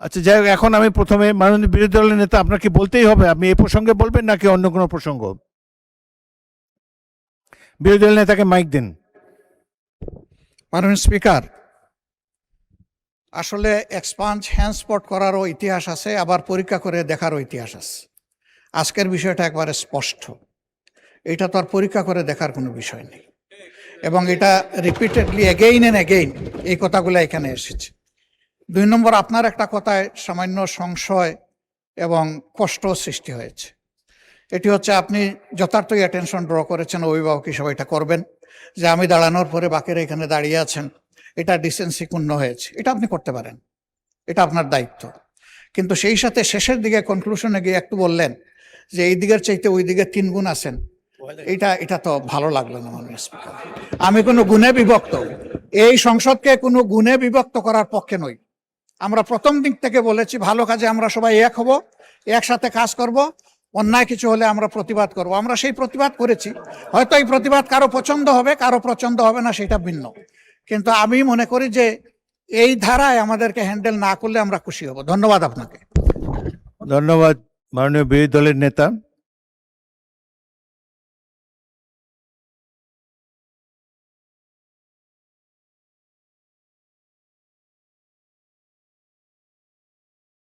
আচ্ছা, যাই হোক, এখন আমি প্রথমে মাননীয় বিরোধী দলের নেতা, আপনাকে বলতেই হবে, আপনি এই প্রসঙ্গে বলবেন নাকি অন্য কোনো প্রসঙ্গ? বিরোধী দলের নেতাকে মাইক দিন। মাননীয় স্পিকার, আসলে এক্সপাঞ্জ হ্যান্ডস্পট করারও ইতিহাস আছে, আবার পরীক্ষা করে দেখারও ইতিহাস আছে। আজকের বিষয়টা একবারে স্পষ্ট, এটা তো আর পরীক্ষা করে দেখার কোনো বিষয় নেই, এবং এটা রিপিটেডলি এগেইন অ্যান্ড এগেইন এই কথাগুলো এখানে এসেছে। 2 নম্বর, আপনার একটা কথায় সামান্য সংশয় এবং কষ্ট সৃষ্টি হয়েছে। এটি হচ্ছে, আপনি যথার্থই অ্যাটেনশন ড্র করেছেন, অভিভাবক হিসেবে এটা করবেন যে আমি দাঁড়ানোর পরে বাকিরা এখানে দাঁড়িয়ে আছেন, এটা ডিসেন্সি পূর্ণ হয়েছে, এটা আপনি করতে পারেন, এটা আপনার দায়িত্ব। কিন্তু সেই সাথে শেষের দিকে কনক্লুশনে গিয়ে একটু বললেন যে এই দিকের চাইতে ওই দিকে 3 গুণ আছেন, এটা তো ভালো লাগলো না মাননীয় স্পিকার। আমি কোনো গুণে বিভক্ত, এই সংসদকে কোনো গুণে বিভক্ত করার পক্ষে নই। আমরা প্রথম দিক থেকে বলেছি ভালো কাজে আমরা সবাই এক হব, একসাথে কাজ করব, অন্যায় কিছু হলে আমরা প্রতিবাদ করব। আমরা সেই প্রতিবাদ করেছি, হয়তো এই প্রতিবাদ কারো পছন্দ হবে, কারো পছন্দ হবে না, সেটা ভিন্ন। কিন্তু আমি মনে করি যে এই ধারায় আমাদেরকে হ্যান্ডেল না করলে আমরা খুশি হব। ধন্যবাদ আপনাকে। ধন্যবাদ মাননীয় বিরোধী দলের নেতা।